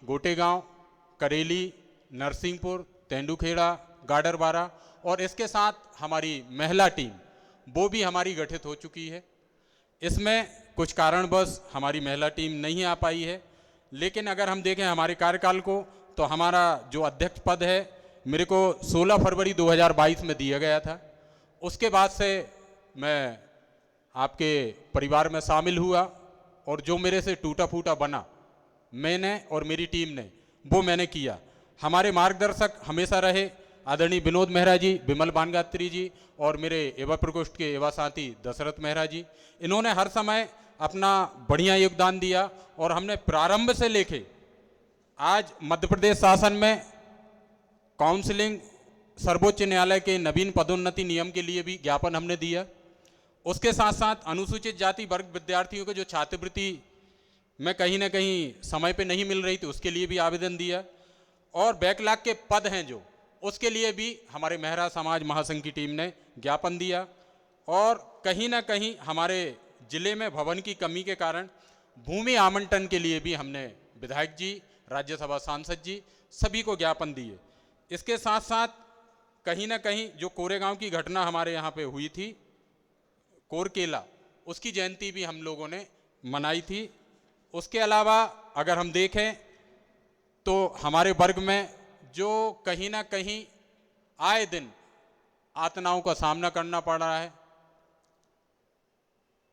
गोटेगांव, करेली, नरसिंहपुर, तेंदुखेड़ा, गाडरवारा और इसके साथ हमारी महिला टीम वो भी हमारी गठित हो चुकी है। इसमें कुछ कारणवश हमारी महिला टीम नहीं आ पाई है, लेकिन अगर हम देखें हमारे कार्यकाल को तो हमारा जो अध्यक्ष पद है मेरे को 16 फरवरी 2022 में दिया गया था। उसके बाद से मैं आपके परिवार में शामिल हुआ और जो मेरे से टूटा फूटा बना मैंने और मेरी टीम ने वो मैंने किया। हमारे मार्गदर्शक हमेशा रहे आदरणीय विनोद मेहरा जी, विमल बानगात्री जी और मेरे युवा प्रकोष्ठ के युवा साथी दशरथ मेहरा जी। इन्होंने हर समय अपना बढ़िया योगदान दिया और हमने प्रारंभ से लेके आज मध्य प्रदेश शासन में काउंसलिंग सर्वोच्च न्यायालय के नवीन पदोन्नति नियम के लिए भी ज्ञापन हमने दिया। उसके साथ साथ अनुसूचित जाति वर्ग विद्यार्थियों को जो छात्रवृत्ति में कहीं ना कहीं समय पे नहीं मिल रही थी उसके लिए भी आवेदन दिया और बैकलॉग के पद हैं जो उसके लिए भी हमारे मेहरा समाज महासंघ की टीम ने ज्ञापन दिया। और कहीं ना कहीं हमारे जिले में भवन की कमी के कारण भूमि आवंटन के लिए भी हमने विधायक जी, राज्यसभा सांसद जी सभी को ज्ञापन दिए। इसके साथ साथ कहीं ना कहीं जो कोरेगांव की घटना हमारे यहाँ पे हुई थी, कोरकेला, उसकी जयंती भी हम लोगों ने मनाई थी। उसके अलावा अगर हम देखें तो हमारे वर्ग में जो कहीं ना कहीं आए दिन यातनाओं का सामना करना पड़ रहा है,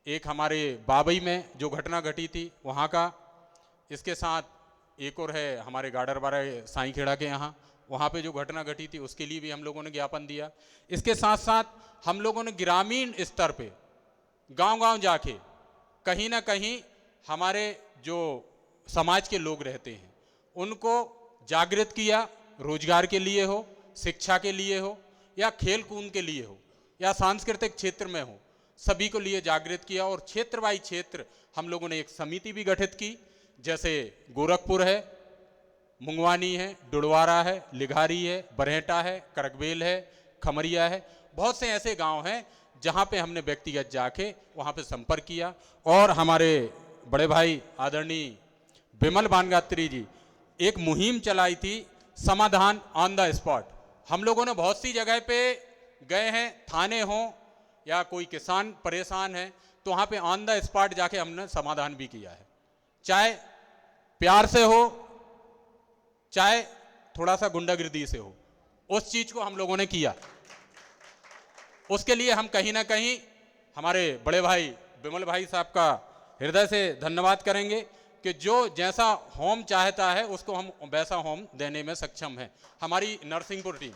एक हमारे बाबई में जो घटना घटी थी वहाँ का, इसके साथ एक और है हमारे गाडरवारा साईखेड़ा के यहाँ, वहाँ पे जो घटना घटी थी उसके लिए भी हम लोगों ने ज्ञापन दिया। इसके साथ साथ हम लोगों ने ग्रामीण स्तर पे गांव-गांव जाके कहीं ना कहीं हमारे जो समाज के लोग रहते हैं उनको जागृत किया, रोजगार के लिए हो, शिक्षा के लिए हो या खेल कूद के लिए हो या सांस्कृतिक क्षेत्र में हो, सभी को लिए जागृत किया। और क्षेत्र बाई क्षेत्र हम लोगों ने एक समिति भी गठित की, जैसे गोरखपुर है, मुंगवानी है, डुड़वारा है, लिघारी है, बरहेटा है, करकबेल है, खमरिया है, बहुत से ऐसे गांव हैं जहां पे हमने व्यक्तिगत जाके वहां पे संपर्क किया। और हमारे बड़े भाई आदरणीय विमल बानगात्री जी एक मुहिम चलाई थी, समाधान ऑन द स्पॉट। हम लोगों ने बहुत सी जगह पे गए हैं, थाने हों या कोई किसान परेशान है तो वहाँ पे ऑन द स्पॉट जाके हमने समाधान भी किया है, चाहे प्यार से हो चाहे थोड़ा सा गुंडागिर्दी से हो, उस चीज को हम लोगों ने किया। उसके लिए हम कहीं ना कहीं हमारे बड़े भाई विमल भाई साहब का हृदय से धन्यवाद करेंगे कि जो जैसा होम चाहता है उसको हम वैसा होम देने में सक्षम है, हमारी नरसिंहपुर टीम।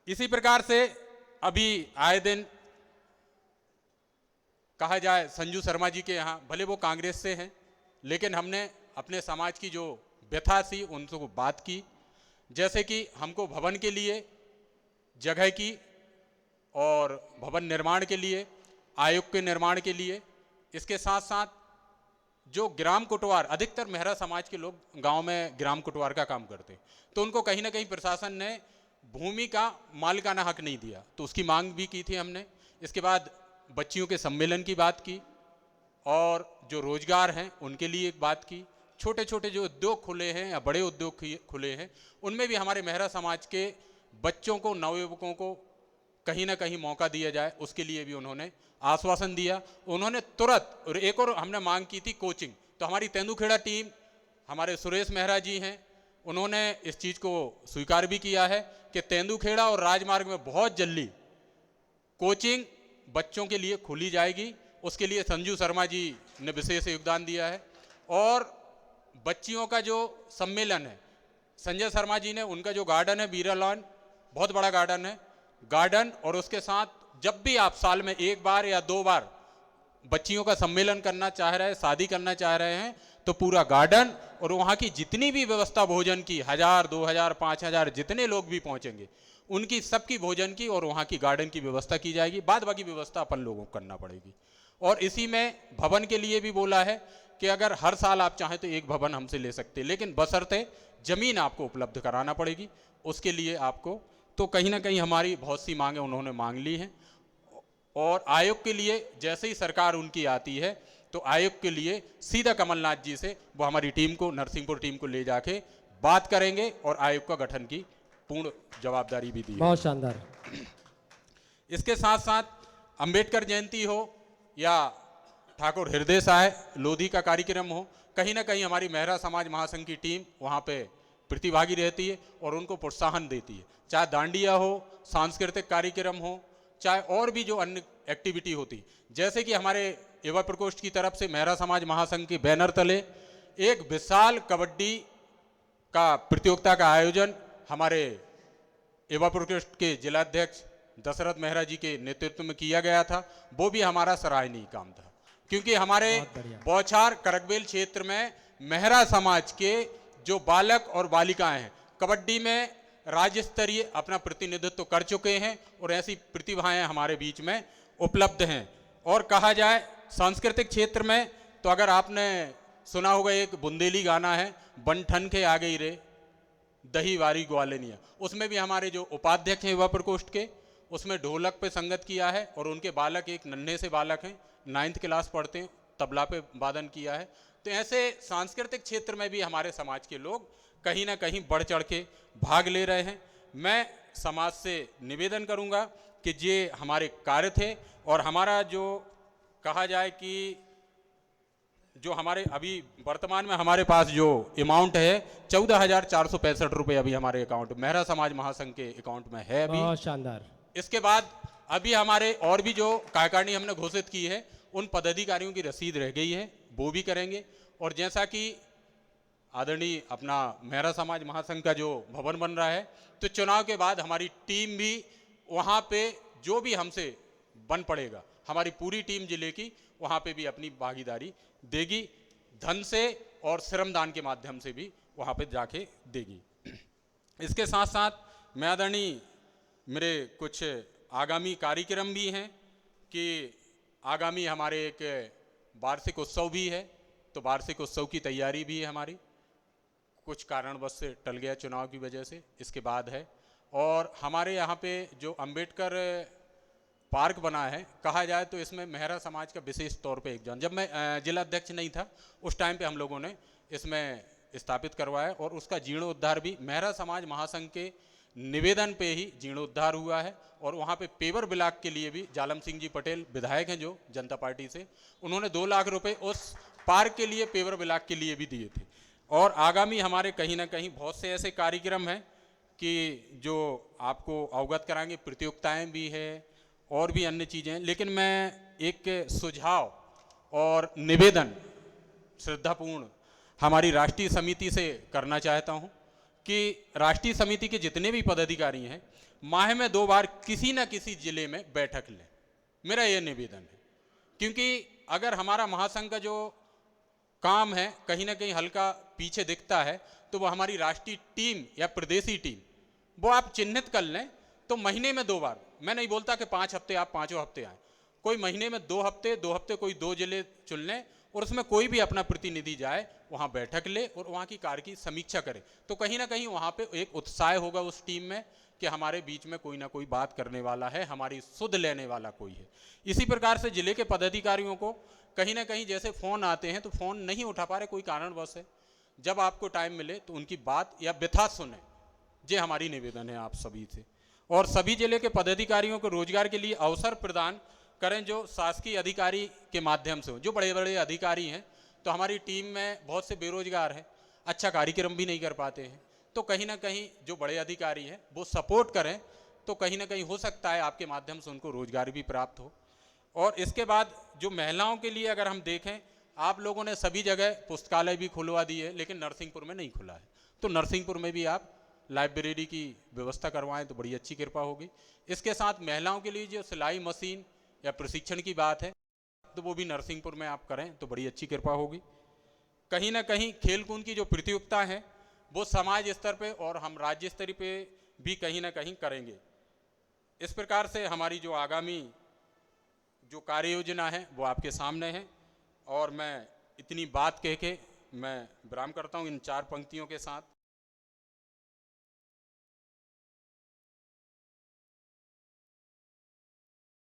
इसी प्रकार से अभी आए दिन कहा जाए संजू शर्मा जी के यहाँ, भले वो कांग्रेस से हैं लेकिन हमने अपने समाज की जो व्यथा थी उनसे बात की, जैसे कि हमको भवन के लिए जगह की और भवन निर्माण के लिए, आयोग के निर्माण के लिए, इसके साथ साथ जो ग्राम कुटवार, अधिकतर मेहरा समाज के लोग गांव में ग्राम कुटवार का काम करते हैं, तो उनको कहीं ना कहीं प्रशासन ने भूमि का मालिकाना हक नहीं दिया, तो उसकी मांग भी की थी हमने। इसके बाद बच्चियों के सम्मेलन की बात की और जो रोजगार हैं उनके लिए एक बात की। छोटे छोटे जो उद्योग खुले हैं या बड़े उद्योग खुले हैं उनमें भी हमारे मेहरा समाज के बच्चों को, नवयुवकों को कहीं ना कहीं मौका दिया जाए, उसके लिए भी उन्होंने आश्वासन दिया। उन्होंने तुरंत, और एक और हमने मांग की थी कोचिंग, तो हमारी तेंदुखेड़ा टीम, हमारे सुरेश मेहरा जी हैं, उन्होंने इस चीज़ को स्वीकार भी किया है कि तेंदुखेड़ा और राजमार्ग में बहुत जल्दी कोचिंग बच्चों के लिए खुली जाएगी। उसके लिए संजू शर्मा जी ने विशेष योगदान दिया है। और बच्चियों का जो सम्मेलन है, संजय शर्मा जी ने, उनका जो गार्डन है बीरा लॉन, बहुत बड़ा गार्डन है, गार्डन और उसके साथ जब भी आप साल में एक बार या दो बार बच्चियों का सम्मेलन करना चाह रहे हैं, शादी करना चाह रहे हैं, तो पूरा गार्डन और वहाँ की जितनी भी व्यवस्था भोजन की, 1000, 2000, 5000 जितने लोग भी पहुँचेंगे उनकी सबकी भोजन की और वहाँ की गार्डन की व्यवस्था की जाएगी। बाद बाकी व्यवस्था अपन लोगों को करना पड़ेगी। और इसी में भवन के लिए भी बोला है कि अगर हर साल आप चाहें तो एक भवन हमसे ले सकते, लेकिन बशर्ते जमीन आपको उपलब्ध कराना पड़ेगी उसके लिए आपको। तो कहीं ना कहीं हमारी बहुत सी मांगें उन्होंने मांग ली हैं। और आयोग के लिए जैसे ही सरकार उनकी आती है तो आयोग के लिए सीधा कमलनाथ जी से वो हमारी टीम को, नरसिंहपुर टीम को ले जाके बात करेंगे और आयोग का गठन की पूर्ण जवाबदारी भी दी। बहुत शानदार। इसके साथ साथ अंबेडकर जयंती हो या ठाकुर हृदय साय लोधी का कार्यक्रम हो, कहीं ना कहीं हमारी मेहरा समाज महासंघ की टीम वहाँ पे प्रतिभागी रहती है और उनको प्रोत्साहन देती है। चाहे दांडिया हो, सांस्कृतिक कार्यक्रम हो, चाहे और भी जो अन्य एक्टिविटी होती, जैसे कि हमारे युवा प्रकोष्ठ की तरफ से मेहरा समाज महासंघ के बैनर तले एक विशाल कबड्डी का प्रतियोगिता का आयोजन हमारे युवा प्रकोष्ठ के जिलाध्यक्ष दशरथ मेहरा जी के नेतृत्व में किया गया था। वो भी हमारा सराहनीय काम था, क्योंकि हमारे बौछार करकबेल क्षेत्र में मेहरा समाज के जो बालक और बालिकाएं हैं कबड्डी में राज्य स्तरीय अपना प्रतिनिधित्व कर चुके हैं और ऐसी प्रतिभाएं हमारे बीच में उपलब्ध हैं। और कहा जाए सांस्कृतिक क्षेत्र में तो अगर आपने सुना होगा एक बुंदेली गाना है, बन के आ गई रे दही वारी ग्वालिनिया, उसमें भी हमारे जो उपाध्यक्ष हैं युवा प्रकोष्ठ के, उसमें ढोलक पे संगत किया है और उनके बालक एक नन्हे से बालक हैं, 9th क्लास पढ़ते हैं, तबला पे वादन किया है। तो ऐसे सांस्कृतिक क्षेत्र में भी हमारे समाज के लोग कहीं ना कहीं बढ़ चढ़ के भाग ले रहे हैं। मैं समाज से निवेदन करूंगा कि ये हमारे कार्य थे और हमारा जो कहा जाए कि जो हमारे अभी वर्तमान में हमारे पास जो अमाउंट है 14,465 रुपये अभी हमारे अकाउंट मेहरा समाज महासंघ के अकाउंट में है अभी। बहुत शानदार। इसके बाद अभी हमारे और भी जो कार्यकारिणी हमने घोषित की है उन पदाधिकारियों की रसीद रह गई है, वो भी करेंगे। और जैसा कि आदरणीय अपना मेहरा समाज महासंघ का जो भवन बन रहा है, तो चुनाव के बाद हमारी टीम भी वहाँ पे जो भी हमसे बन पड़ेगा, हमारी पूरी टीम जिले की वहाँ पे भी अपनी भागीदारी देगी, धन से और श्रमदान के माध्यम से भी वहाँ पे जाके देगी। इसके साथ साथ मैं आदरणीय मेरे कुछ आगामी कार्यक्रम भी हैं कि आगामी हमारे एक वार्षिक उत्सव भी है, तो वार्षिक उत्सव की तैयारी भी है हमारी, कुछ कारणवश से टल गया चुनाव की वजह से, इसके बाद है। और हमारे यहाँ पे जो अंबेडकर पार्क बना है, कहा जाए तो इसमें मेहरा समाज का विशेष तौर पे योगदान, जब मैं जिला अध्यक्ष नहीं था उस टाइम पे हम लोगों ने इसमें स्थापित करवाया और उसका जीर्णोद्धार भी मेहरा समाज महासंघ के निवेदन पे ही जीर्णोद्धार हुआ है। और वहाँ पे पेवर ब्लॉक के लिए भी जालम सिंह जी पटेल विधायक हैं जो जनता पार्टी से, उन्होंने 2 लाख रुपए उस पार्क के लिए, पेवर ब्लॉक के लिए भी दिए थे। और आगामी हमारे कहीं ना कहीं बहुत से ऐसे कार्यक्रम हैं कि जो आपको अवगत कराएंगे, प्रतियोगिताएं भी है और भी अन्य चीज़ें हैं। लेकिन मैं एक सुझाव और निवेदन श्रद्धापूर्ण हमारी राष्ट्रीय समिति से करना चाहता हूं कि राष्ट्रीय समिति के जितने भी पदाधिकारी हैं माह में 2 बार किसी न किसी जिले में बैठक लें, मेरा ये निवेदन है। क्योंकि अगर हमारा महासंघ का जो काम है कहीं ना कहीं हल्का पीछे दिखता है, तो वो हमारी राष्ट्रीय टीम या प्रदेशी टीम वो आप चिन्हित कर लें, तो महीने में 2 बार, मैं नहीं बोलता कि 5 हफ्ते आप 5 हफ्ते आए, कोई महीने में 2 हफ्ते कोई 2 जिले चुन लें और उसमें कोई भी अपना प्रतिनिधि जाए, वहाँ बैठक ले और वहाँ की कार्य की समीक्षा करे, तो कहीं ना कहीं वहाँ पे एक उत्साह होगा उस टीम में कि हमारे बीच में कोई ना कोई बात करने वाला है, हमारी सुध लेने वाला कोई है। इसी प्रकार से जिले के पदाधिकारियों को कहीं ना कहीं जैसे फ़ोन आते हैं तो फ़ोन नहीं उठा पा रहे, कोई कारणवश है, जब आपको टाइम मिले तो उनकी बात या व्यथा सुने, ये हमारी निवेदन है आप सभी से। और सभी जिले के पदाधिकारियों को रोजगार के लिए अवसर प्रदान करें जो शासकीय अधिकारी के माध्यम से हो। जो बड़े बड़े अधिकारी हैं, तो हमारी टीम में बहुत से बेरोजगार हैं, अच्छा कार्यक्रम भी नहीं कर पाते हैं, तो कहीं ना कहीं जो बड़े अधिकारी हैं वो सपोर्ट करें, तो कहीं ना कहीं हो सकता है आपके माध्यम से उनको रोजगार भी प्राप्त हो। और इसके बाद जो महिलाओं के लिए अगर हम देखें, आप लोगों ने सभी जगह पुस्तकालय भी खुलवा दी है, लेकिन नरसिंहपुर में नहीं खुला है, तो नरसिंहपुर में भी आप लाइब्रेरी की व्यवस्था करवाएं तो बड़ी अच्छी कृपा होगी। इसके साथ महिलाओं के लिए जो सिलाई मशीन या प्रशिक्षण की बात है, तो वो भी नरसिंहपुर में आप करें तो बड़ी अच्छी कृपा होगी। कहीं ना कहीं खेलकूद की जो प्रतियोगिता है वो समाज स्तर पे और हम राज्य स्तर पे भी कहीं ना कहीं करेंगे। इस प्रकार से हमारी जो आगामी जो कार्य योजना है वो आपके सामने है। और मैं इतनी बात कह के मैं विराम करता हूँ इन 4 पंक्तियों के साथ।